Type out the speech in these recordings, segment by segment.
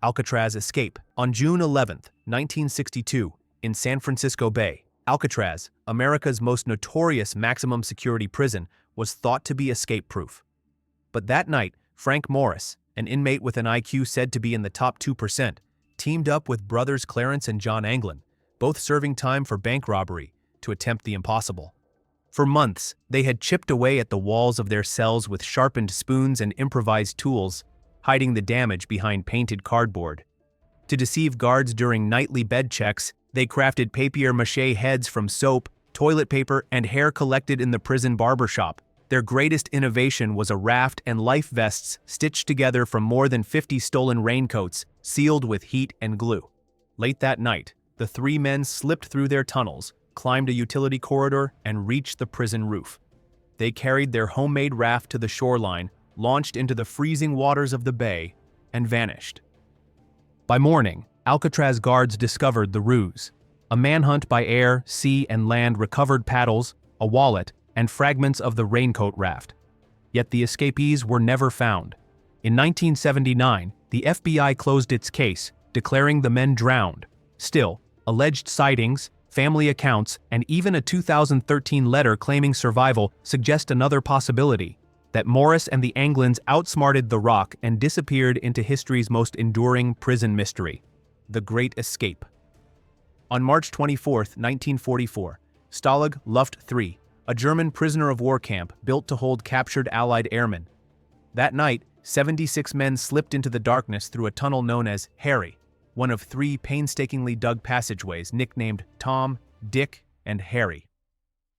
Alcatraz escape. On June 11, 1962, in San Francisco Bay, Alcatraz, America's most notorious maximum security prison, was thought to be escape-proof. But that night, Frank Morris, an inmate with an IQ said to be in the top 2%, teamed up with brothers Clarence and John Anglin, both serving time for bank robbery, to attempt the impossible. For months, they had chipped away at the walls of their cells with sharpened spoons and improvised tools, hiding the damage behind painted cardboard. To deceive guards during nightly bed checks, they crafted papier-mâché heads from soap, toilet paper, and hair collected in the prison barbershop. Their greatest innovation was a raft and life vests stitched together from more than 50 stolen raincoats, sealed with heat and glue. Late that night, the three men slipped through their tunnels, climbed a utility corridor, and reached the prison roof. They carried their homemade raft to the shoreline, launched into the freezing waters of the bay, and vanished. By morning, Alcatraz guards discovered the ruse. A manhunt by air, sea, and land recovered paddles, a wallet, and fragments of the raincoat raft. Yet the escapees were never found. In 1979, the FBI closed its case, declaring the men drowned. Still, alleged sightings, family accounts, and even a 2013 letter claiming survival suggest another possibility: that Morris and the Anglins outsmarted the Rock and disappeared into history's most enduring prison mystery, the Great Escape. On March 24, 1944, Stalag Luft III, a German prisoner of war camp built to hold captured Allied airmen. That night, 76 men slipped into the darkness through a tunnel known as Harry, one of three painstakingly dug passageways nicknamed Tom, Dick, and Harry.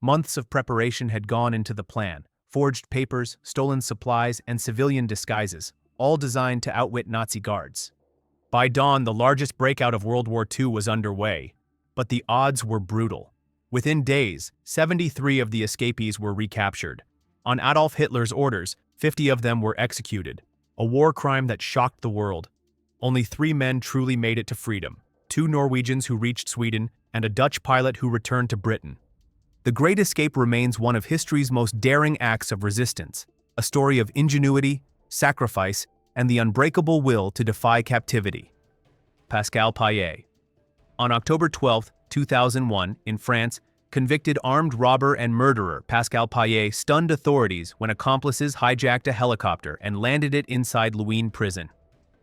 Months of preparation had gone into the plan: forged papers, stolen supplies, and civilian disguises, all designed to outwit Nazi guards. By dawn, the largest breakout of World War II was underway, but the odds were brutal. Within days, 73 of the escapees were recaptured. On Adolf Hitler's orders, 50 of them were executed, a war crime that shocked the world. Only 3 men truly made it to freedom: 2 Norwegians who reached Sweden and a Dutch pilot who returned to Britain. The Great Escape remains one of history's most daring acts of resistance, a story of ingenuity, sacrifice, and the unbreakable will to defy captivity. Pascal Payet. On October 12, 2001, in France, convicted armed robber and murderer Pascal Payet stunned authorities when accomplices hijacked a helicopter and landed it inside Luynes prison.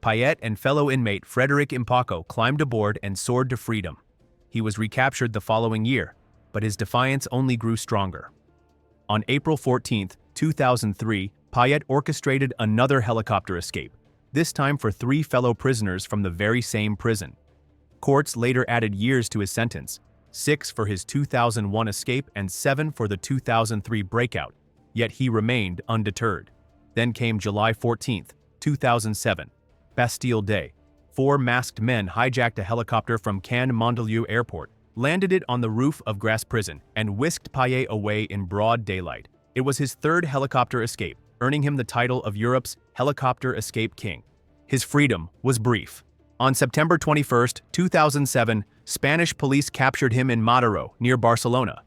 Payet and fellow inmate Frédéric Impako climbed aboard and soared to freedom. He was recaptured the following year, but his defiance only grew stronger. On April 14, 2003, Payet orchestrated another helicopter escape, this time for 3 fellow prisoners from the very same prison. Courts later added years to his sentence: 6 for his 2001 escape and 7 for the 2003 breakout, yet he remained undeterred. Then came July 14, 2007, Bastille Day. 4 masked men hijacked a helicopter from Cannes-Mandelieu Airport, landed it on the roof of Grasse Prison, and whisked Payet away in broad daylight. It was his 3rd helicopter escape, earning him the title of Europe's Helicopter Escape King. His freedom was brief. On September 21, 2007, Spanish police captured him in Mataró, near Barcelona.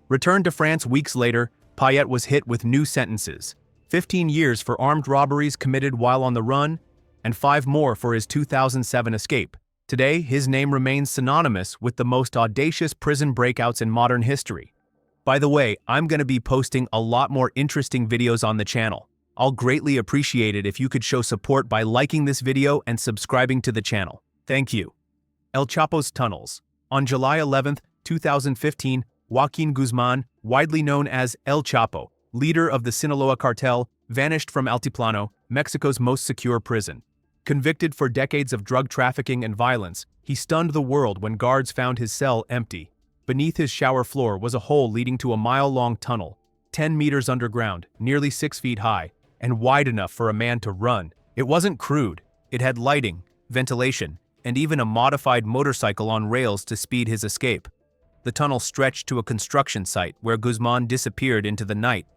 Returned to France weeks later, Payet was hit with new sentences: 15 years for armed robberies committed while on the run, and 5 more for his 2007 escape. Today, his name remains synonymous with the most audacious prison breakouts in modern history. By the way, I'm going to be posting a lot more interesting videos on the channel. I'll greatly appreciate it if you could show support by liking this video and subscribing to the channel. Thank you. El Chapo's tunnels. On July 11, 2015, Joaquin Guzman, widely known as El Chapo, leader of the Sinaloa cartel, vanished from Altiplano, Mexico's most secure prison. Convicted for decades of drug trafficking and violence, he stunned the world when guards found his cell empty. Beneath his shower floor was a hole leading to a mile-long tunnel, 10 meters underground, nearly 6 feet high, and wide enough for a man to run. It wasn't crude. It had lighting, ventilation, and even a modified motorcycle on rails to speed his escape. The tunnel stretched to a construction site where Guzman disappeared into the night.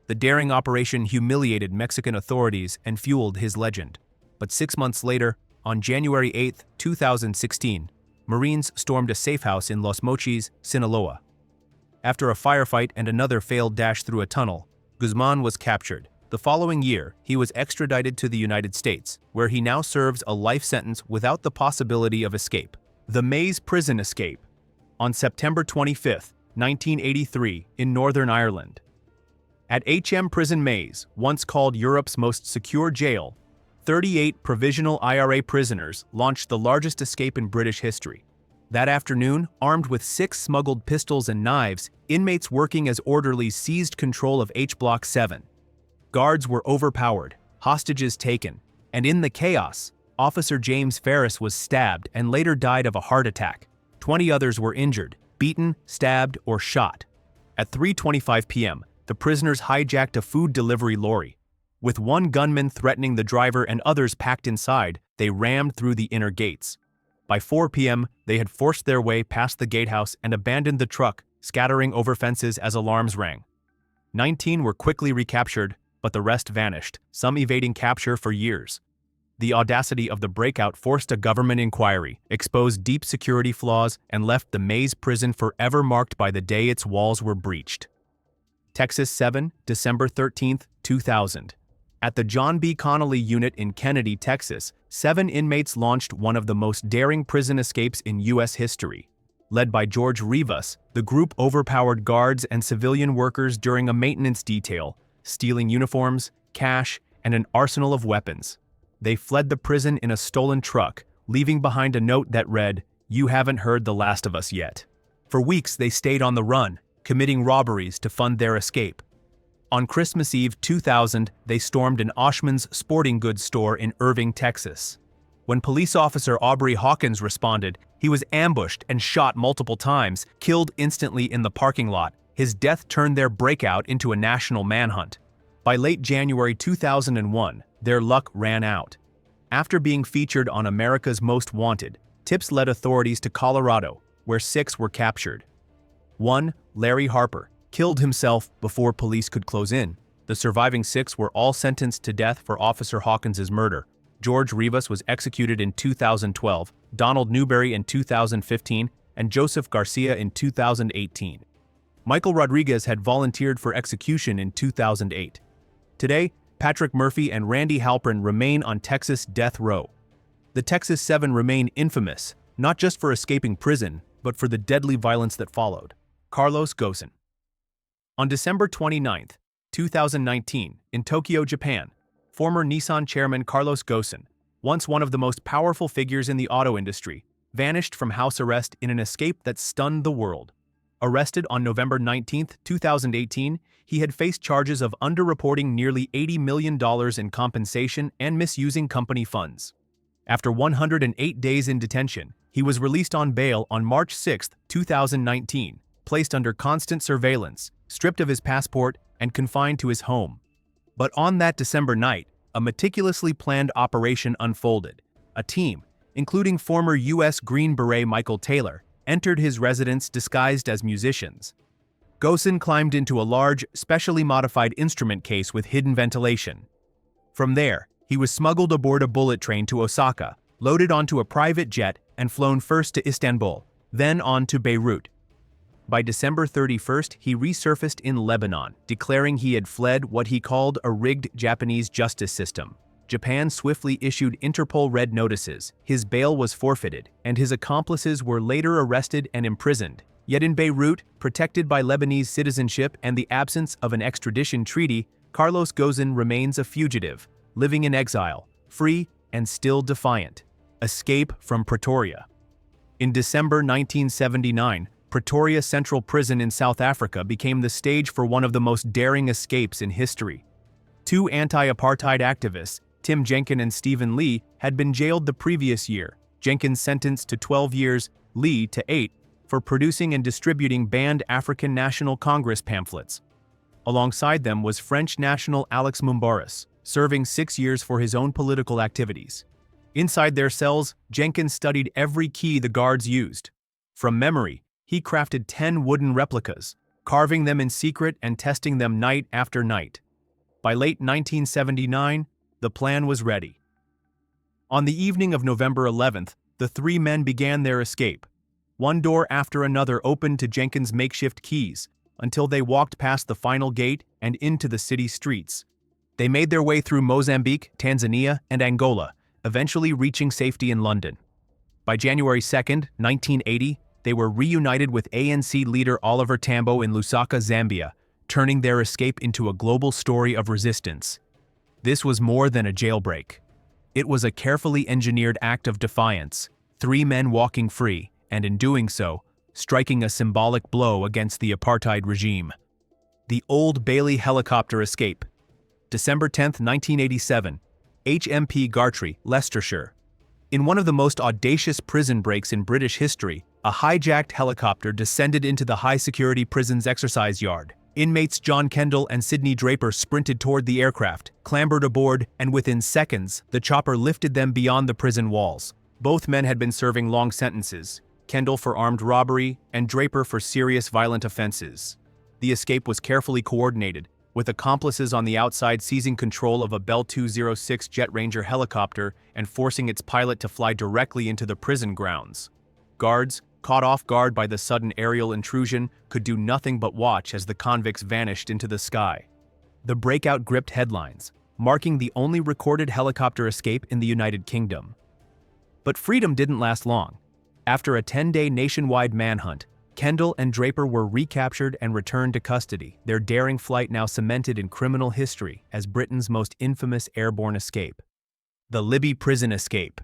The daring operation humiliated Mexican authorities and fueled his legend. But 6 months later, on January 8, 2016, Marines stormed a safe house in Los Mochis, Sinaloa. After a firefight and another failed dash through a tunnel, Guzman was captured. The following year, he was extradited to the United States, where he now serves a life sentence without the possibility of escape. The Maze Prison Escape. On September 25, 1983, in Northern Ireland. At HM Prison Maze, once called Europe's most secure jail, 38 provisional IRA prisoners launched the largest escape in British history. That afternoon, armed with 6 smuggled pistols and knives, inmates working as orderlies seized control of H Block 7. Guards were overpowered, hostages taken, and in the chaos, Officer James Ferris was stabbed and later died of a heart attack. 20 others were injured, beaten, stabbed, or shot. At 3:25 p.m., the prisoners hijacked a food delivery lorry. With one gunman threatening the driver and others packed inside, they rammed through the inner gates. By 4 p.m., they had forced their way past the gatehouse and abandoned the truck, scattering over fences as alarms rang. 19 were quickly recaptured, but the rest vanished, some evading capture for years. The audacity of the breakout forced a government inquiry, exposed deep security flaws, and left the Maze prison forever marked by the day its walls were breached. Texas 7, December 13, 2000. At the John B. Connolly Unit in Kennedy, Texas, 7 inmates launched one of the most daring prison escapes in U.S. history. Led by George Rivas, the group overpowered guards and civilian workers during a maintenance detail, stealing uniforms, cash, and an arsenal of weapons. They fled the prison in a stolen truck, leaving behind a note that read, "You haven't heard the last of us yet." For weeks they stayed on the run, committing robberies to fund their escape. On Christmas Eve 2000, they stormed an Oshman's sporting goods store in Irving, Texas. When police officer Aubrey Hawkins responded, he was ambushed and shot multiple times, killed instantly in the parking lot. His death turned their breakout into a national manhunt. By late January 2001, their luck ran out. After being featured on America's Most Wanted, tips led authorities to Colorado, where 6 were captured. 1. Larry Harper killed himself before police could close in. The surviving 6 were all sentenced to death for Officer Hawkins's murder. George Rivas was executed in 2012, Donald Newberry in 2015, and Joseph Garcia in 2018. Michael Rodriguez had volunteered for execution in 2008. Today, Patrick Murphy and Randy Halpern remain on Texas death row. The Texas 7 remain infamous, not just for escaping prison, but for the deadly violence that followed. Carlos Ghosn. On December 29, 2019, in Tokyo, Japan, former Nissan chairman Carlos Ghosn, once one of the most powerful figures in the auto industry, vanished from house arrest in an escape that stunned the world. Arrested on November 19, 2018, he had faced charges of underreporting nearly $80 million in compensation and misusing company funds. After 108 days in detention, he was released on bail on March 6, 2019, placed under constant surveillance, stripped of his passport, and confined to his home. But on that December night, a meticulously planned operation unfolded. A team, including former U.S. Green Beret Michael Taylor, entered his residence disguised as musicians. Ghosn climbed into a large, specially modified instrument case with hidden ventilation. From there, he was smuggled aboard a bullet train to Osaka, loaded onto a private jet, and flown first to Istanbul, then on to Beirut. By December 31st, he resurfaced in Lebanon, declaring he had fled what he called a rigged Japanese justice system. Japan swiftly issued Interpol red notices, his bail was forfeited, and his accomplices were later arrested and imprisoned. Yet in Beirut, protected by Lebanese citizenship and the absence of an extradition treaty, Carlos Ghosn remains a fugitive, living in exile, free and still defiant. Escape from Pretoria. In December 1979, Pretoria Central Prison in South Africa became the stage for one of the most daring escapes in history. 2 anti-apartheid activists, Tim Jenkin and Stephen Lee, had been jailed the previous year, Jenkins sentenced to 12 years, Lee to 8, for producing and distributing banned African National Congress pamphlets. Alongside them was French national Alex Moumbaris, serving 6 years for his own political activities. Inside their cells, Jenkins studied every key the guards used. From memory, he crafted 10 wooden replicas, carving them in secret and testing them night after night. By late 1979, the plan was ready. On the evening of November 11th, the 3 men began their escape. One door after another opened to Jenkins' makeshift keys, until they walked past the final gate and into the city streets. They made their way through Mozambique, Tanzania, and Angola, eventually reaching safety in London. By January 2, 1980, they were reunited with ANC leader Oliver Tambo in Lusaka, Zambia, turning their escape into a global story of resistance. This was more than a jailbreak. It was a carefully engineered act of defiance, 3 men walking free, and in doing so, striking a symbolic blow against the apartheid regime. The Old Bailey helicopter escape. December 10, 1987, HMP Gartrey, Leicestershire. In one of the most audacious prison breaks in British history, a hijacked helicopter descended into the high-security prison's exercise yard. Inmates John Kendall and Sidney Draper sprinted toward the aircraft, clambered aboard, and within seconds, the chopper lifted them beyond the prison walls. Both men had been serving long sentences, Kendall for armed robbery and Draper for serious violent offenses. The escape was carefully coordinated, with accomplices on the outside seizing control of a Bell 206 Jet Ranger helicopter and forcing its pilot to fly directly into the prison grounds. Guards, caught off guard by the sudden aerial intrusion, could do nothing but watch as the convicts vanished into the sky. The breakout gripped headlines, marking the only recorded helicopter escape in the United Kingdom. But freedom didn't last long. After a 10-day nationwide manhunt, Kendall and Draper were recaptured and returned to custody, their daring flight now cemented in criminal history as Britain's most infamous airborne escape. The Libby prison escape.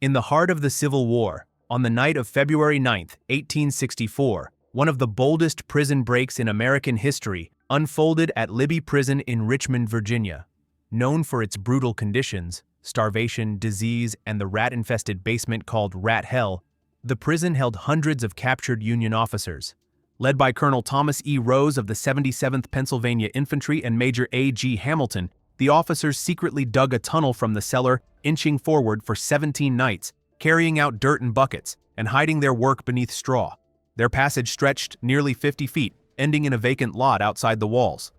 In the heart of the Civil War, on the night of February 9, 1864, one of the boldest prison breaks in American history unfolded at Libby Prison in Richmond, Virginia. Known for its brutal conditions, starvation, disease, and the rat-infested basement called Rat Hell, the prison held hundreds of captured Union officers. Led by Colonel Thomas E. Rose of the 77th Pennsylvania Infantry and Major A. G. Hamilton, the officers secretly dug a tunnel from the cellar, inching forward for 17 nights, carrying out dirt in buckets, and hiding their work beneath straw. Their passage stretched nearly 50 feet, ending in a vacant lot outside the walls.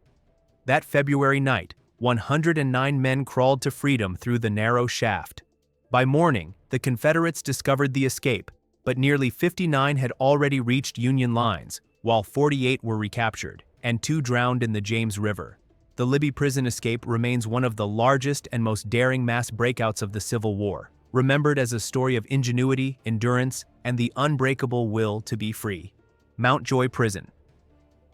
That February night, 109 men crawled to freedom through the narrow shaft. By morning, the Confederates discovered the escape, but nearly 59 had already reached Union lines, while 48 were recaptured, and 2 drowned in the James River. The Libby prison escape remains one of the largest and most daring mass breakouts of the Civil War, remembered as a story of ingenuity, endurance, and the unbreakable will to be free. Mountjoy Prison.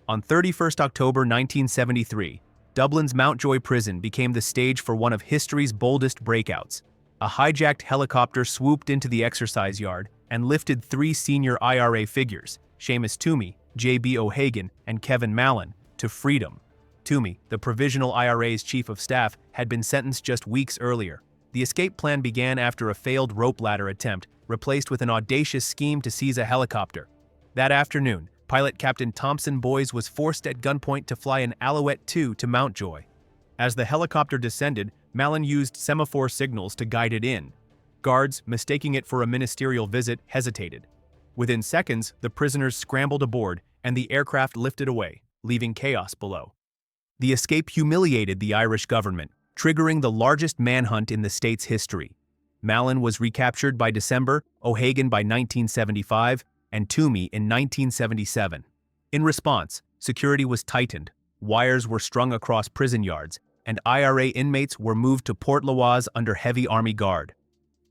On 31 October 1973, Dublin's Mountjoy Prison became the stage for one of history's boldest breakouts. A hijacked helicopter swooped into the exercise yard and lifted 3 senior IRA figures, Seamus Toomey, J.B. O'Hagan, and Kevin Mallon, to freedom. Toomey, the Provisional IRA's chief of staff, had been sentenced just weeks earlier. The escape plan began after a failed rope ladder attempt, replaced with an audacious scheme to seize a helicopter. That afternoon, pilot Captain Thompson Boys was forced at gunpoint to fly an Alouette 2 to Mountjoy. As the helicopter descended, Mallon used semaphore signals to guide it in. Guards, mistaking it for a ministerial visit, hesitated. Within seconds, the prisoners scrambled aboard, and the aircraft lifted away, leaving chaos below. The escape humiliated the Irish government, triggering the largest manhunt in the state's history. Mallon was recaptured by December, O'Hagan by 1975, and Toomey in 1977. In response, security was tightened, wires were strung across prison yards, and IRA inmates were moved to Port Louise under heavy army guard.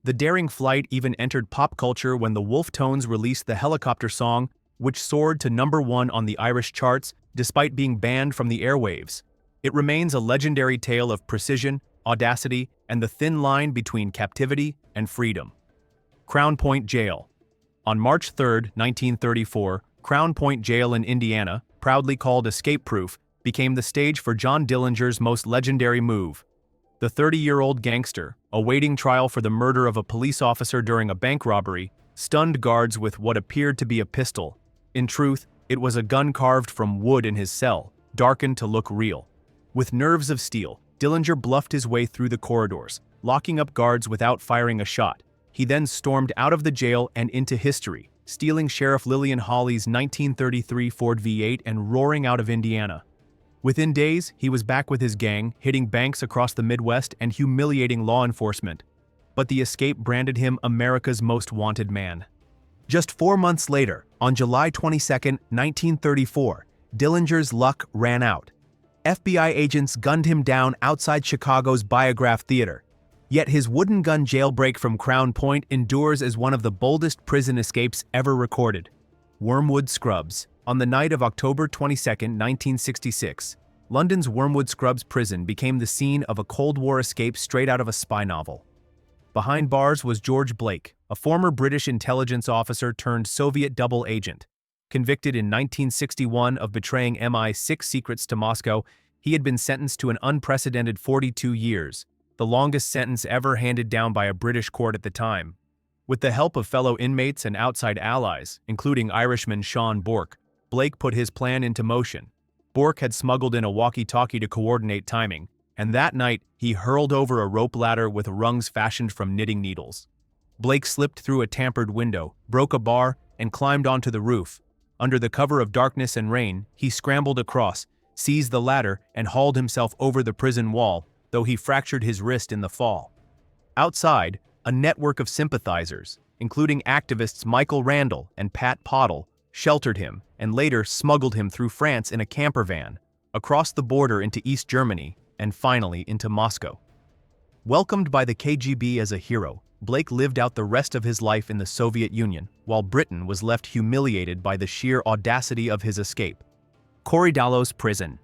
The daring flight even entered pop culture when the Wolf Tones released the helicopter song, which soared to #1 on the Irish charts despite being banned from the airwaves. It remains a legendary tale of precision, audacity, and the thin line between captivity and freedom. Crown Point Jail. On March 3, 1934, Crown Point Jail in Indiana, proudly called escape-proof, became the stage for John Dillinger's most legendary move. The 30-year-old gangster, awaiting trial for the murder of a police officer during a bank robbery, stunned guards with what appeared to be a pistol. In truth, it was a gun carved from wood in his cell, darkened to look real. With nerves of steel, Dillinger bluffed his way through the corridors, locking up guards without firing a shot. He then stormed out of the jail and into history, stealing Sheriff Lillian Hawley's 1933 Ford V8 and roaring out of Indiana. Within days, he was back with his gang, hitting banks across the Midwest and humiliating law enforcement. But the escape branded him America's most wanted man. Just 4 months later, on July 22, 1934, Dillinger's luck ran out. FBI agents gunned him down outside Chicago's Biograph Theater. Yet his wooden gun jailbreak from Crown Point endures as one of the boldest prison escapes ever recorded. Wormwood Scrubs. On the night of October 22, 1966, London's Wormwood Scrubs prison became the scene of a Cold War escape straight out of a spy novel. Behind bars was George Blake, a former British intelligence officer turned Soviet double agent. Convicted in 1961 of betraying MI6 secrets to Moscow, he had been sentenced to an unprecedented 42 years, the longest sentence ever handed down by a British court at the time. With the help of fellow inmates and outside allies, including Irishman Sean Bourke, Blake put his plan into motion. Bourke had smuggled in a walkie-talkie to coordinate timing, and that night he hurled over a rope ladder with rungs fashioned from knitting needles. Blake slipped through a tampered window, broke a bar, and climbed onto the roof. Under the cover of darkness and rain, he scrambled across, seized the ladder, and hauled himself over the prison wall, though he fractured his wrist in the fall. Outside, a network of sympathizers, including activists Michael Randall and Pat Pottle, sheltered him and later smuggled him through France in a camper van, across the border into East Germany, and finally into Moscow. Welcomed by the KGB as a hero, Blake lived out the rest of his life in the Soviet Union, while Britain was left humiliated by the sheer audacity of his escape. Korydallos Prison.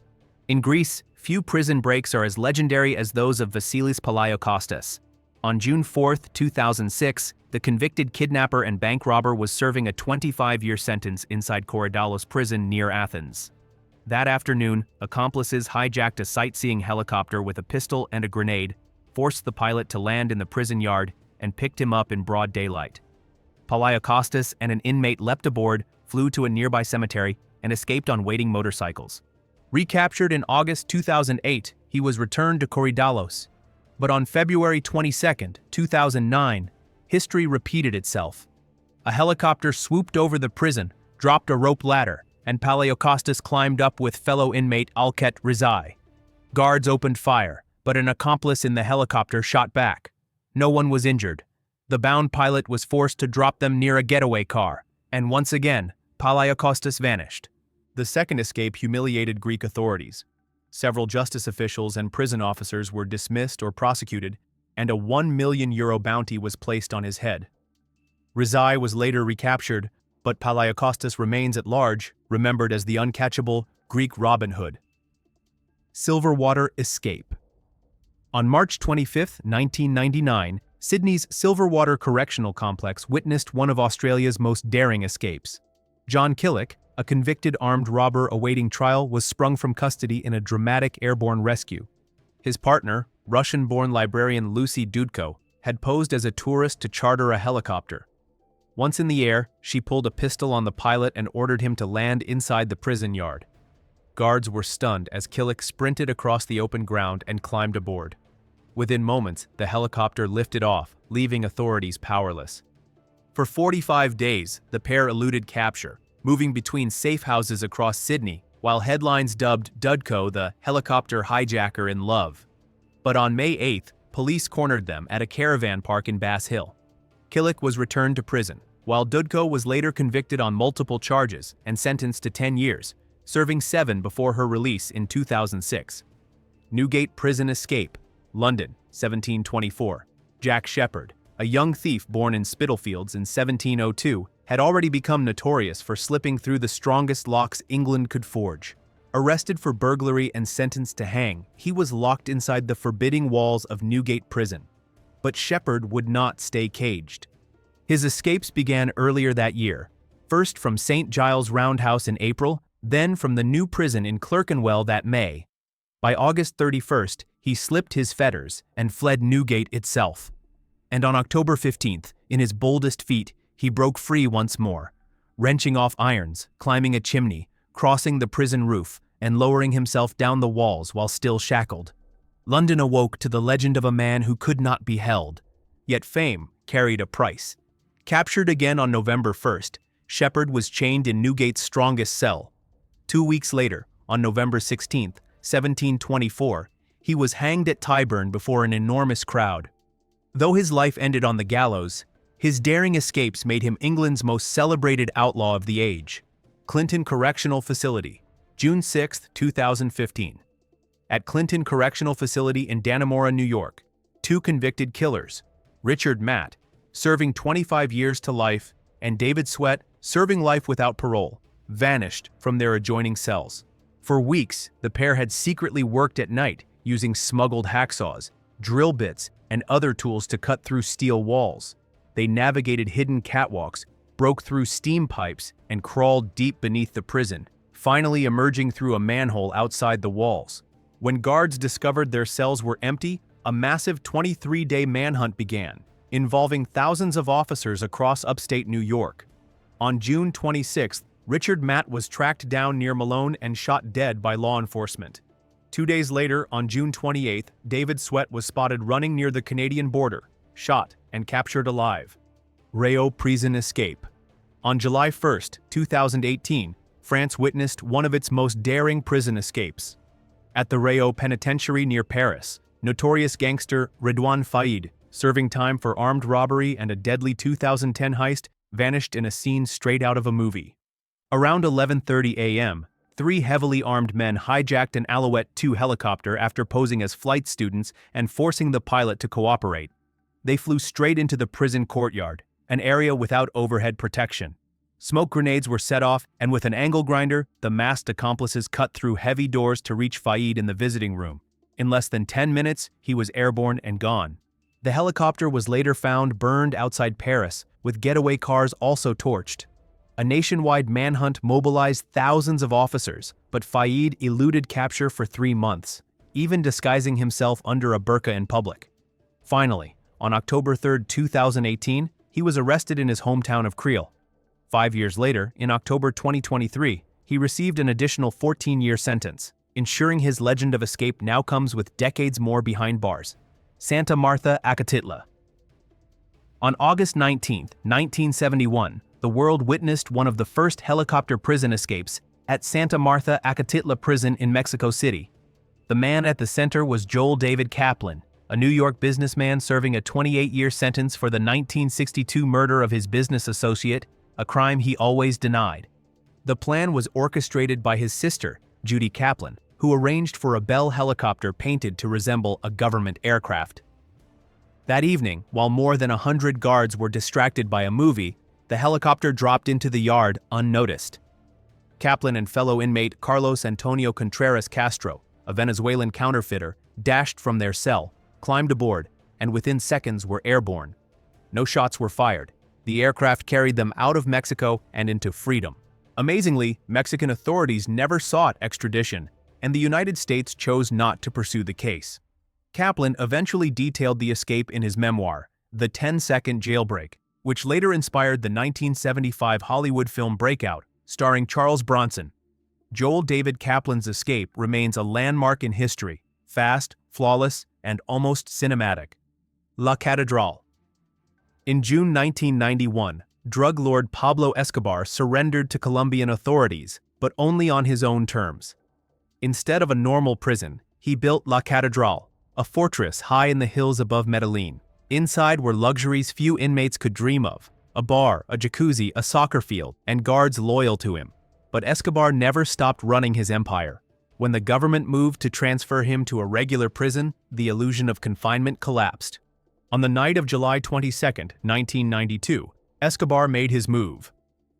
In Greece, few prison breaks are as legendary as those of Vasilis Palaiokostas. On June 4, 2006, the convicted kidnapper and bank robber was serving a 25-year sentence inside Korydallos Prison near Athens. That afternoon, accomplices hijacked a sightseeing helicopter with a pistol and a grenade, forced the pilot to land in the prison yard, and picked him up in broad daylight. Palaiokostas and an inmate leapt aboard, flew to a nearby cemetery, and escaped on waiting motorcycles. Recaptured in August 2008, he was returned to Korydallos. But on February 22, 2009, history repeated itself. A helicopter swooped over the prison, dropped a rope ladder, and Palaiokostas climbed up with fellow inmate Alcatraz. Guards opened fire, but an accomplice in the helicopter shot back. No one was injured. The bound pilot was forced to drop them near a getaway car, and once again, Palaiokostas vanished. The second escape humiliated Greek authorities. Several justice officials and prison officers were dismissed or prosecuted, and a €1 million bounty was placed on his head. Rizai was later recaptured, but Palaiokostas remains at large, remembered as the uncatchable Greek Robin Hood. Silverwater Escape. On March 25, 1999, Sydney's Silverwater Correctional Complex witnessed one of Australia's most daring escapes. John Killick, a convicted armed robber awaiting trial, was sprung from custody in a dramatic airborne rescue. His partner, Russian-born librarian Lucy Dudko, had posed as a tourist to charter a helicopter. Once in the air, she pulled a pistol on the pilot and ordered him to land inside the prison yard. Guards were stunned as Killick sprinted across the open ground and climbed aboard. Within moments, the helicopter lifted off, leaving authorities powerless. For 45 days, the pair eluded capture, moving between safe houses across Sydney, while headlines dubbed Dudko the helicopter hijacker in love. But on May 8, police cornered them at a caravan park in Bass Hill. Killick was returned to prison, while Dudko was later convicted on multiple charges and sentenced to 10 years, serving 7 before her release in 2006. Newgate Prison Escape, London, 1724. Jack Sheppard, a young thief born in Spitalfields in 1702, had already become notorious for slipping through the strongest locks England could forge. Arrested for burglary and sentenced to hang, he was locked inside the forbidding walls of Newgate Prison. But Sheppard would not stay caged. His escapes began earlier that year, first from St. Giles Roundhouse in April, then from the new prison in Clerkenwell that May. By August 31st, he slipped his fetters and fled Newgate itself. And on October 15th, in his boldest feat, he broke free once more, wrenching off irons, climbing a chimney, crossing the prison roof, and lowering himself down the walls while still shackled. London awoke to the legend of a man who could not be held. Yet fame carried a price. Captured again on November 1st, Sheppard was chained in Newgate's strongest cell. 2 weeks later, on November 16th, 1724, he was hanged at Tyburn before an enormous crowd. Though his life ended on the gallows, his daring escapes made him England's most celebrated outlaw of the age. Clinton Correctional Facility, June 6, 2015. At Clinton Correctional Facility in Dannemora, New York, 2 convicted killers, Richard Matt, serving 25 years to life, and David Sweat, serving life without parole, vanished from their adjoining cells. For weeks, the pair had secretly worked at night using smuggled hacksaws, drill bits, and other tools to cut through steel walls. They navigated hidden catwalks, broke through steam pipes, and crawled deep beneath the prison, finally emerging through a manhole outside the walls. When guards discovered their cells were empty, a massive 23-day manhunt began, involving thousands of officers across upstate New York. On June 26, Richard Matt was tracked down near Malone and shot dead by law enforcement. 2 days later, on June 28, David Sweat was spotted running near the Canadian border, shot and captured alive. Rayo prison escape. On July 1, 2018, France witnessed one of its most daring prison escapes. At the Rayo penitentiary near Paris, notorious gangster Redouane Faïd, serving time for armed robbery and a deadly 2010 heist, vanished in a scene straight out of a movie. Around 11:30 a.m., 3 heavily armed men hijacked an Alouette 2 helicopter after posing as flight students and forcing the pilot to cooperate. They flew straight into the prison courtyard, an area without overhead protection. Smoke grenades were set off, and with an angle grinder, the masked accomplices cut through heavy doors to reach Faïd in the visiting room. In less than 10 minutes, he was airborne and gone. The helicopter was later found burned outside Paris, with getaway cars also torched. A nationwide manhunt mobilized thousands of officers, but Faïd eluded capture for 3 months, even disguising himself under a burqa in public. Finally, on October 3, 2018, he was arrested in his hometown of Creil. 5 years later, in October 2023, he received an additional 14-year sentence, ensuring his legend of escape now comes with decades more behind bars. Santa Martha, Acatitla. On August 19, 1971, the world witnessed one of the first helicopter prison escapes at Santa Martha, Acatitla prison in Mexico City. The man at the center was Joel David Kaplan, a New York businessman serving a 28-year sentence for the 1962 murder of his business associate, a crime he always denied. The plan was orchestrated by his sister, Judy Kaplan, who arranged for a Bell helicopter painted to resemble a government aircraft. That evening, while more than 100 guards were distracted by a movie, the helicopter dropped into the yard unnoticed. Kaplan and fellow inmate Carlos Antonio Contreras Castro, a Venezuelan counterfeiter, dashed from their cell, climbed aboard, and within seconds were airborne. No shots were fired. The aircraft carried them out of Mexico and into freedom. Amazingly, Mexican authorities never sought extradition, and the United States chose not to pursue the case. Kaplan eventually detailed the escape in his memoir, The 10-Second Jailbreak, which later inspired the 1975 Hollywood film Breakout, starring Charles Bronson. Joel David Kaplan's escape remains a landmark in history, fast, flawless, and almost cinematic. La Catedral. In June 1991, drug lord Pablo Escobar surrendered to Colombian authorities, but only on his own terms. Instead of a normal prison, he built La Catedral, a fortress high in the hills above Medellin. Inside were luxuries few inmates could dream of: a bar, a jacuzzi, a soccer field, and guards loyal to him. But Escobar never stopped running his empire. When the government moved to transfer him to a regular prison, the illusion of confinement collapsed. On the night of July 22, 1992, Escobar made his move.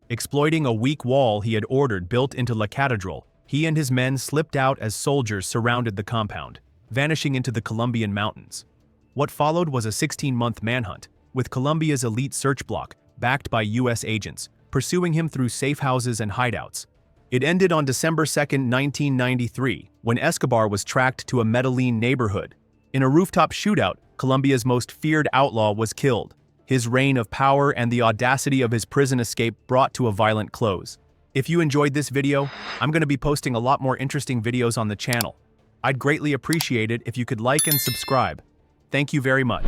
Exploiting a weak wall he had ordered built into La Catedral, he and his men slipped out as soldiers surrounded the compound, vanishing into the Colombian mountains. What followed was a 16-month manhunt, with Colombia's elite search block, backed by U.S. agents, pursuing him through safe houses and hideouts. It ended on December 2, 1993, when Escobar was tracked to a Medellin neighborhood. In a rooftop shootout, Colombia's most feared outlaw was killed. His reign of power and the audacity of his prison escape brought to a violent close. If you enjoyed this video, I'm going to be posting a lot more interesting videos on the channel. I'd greatly appreciate it if you could like and subscribe. Thank you very much.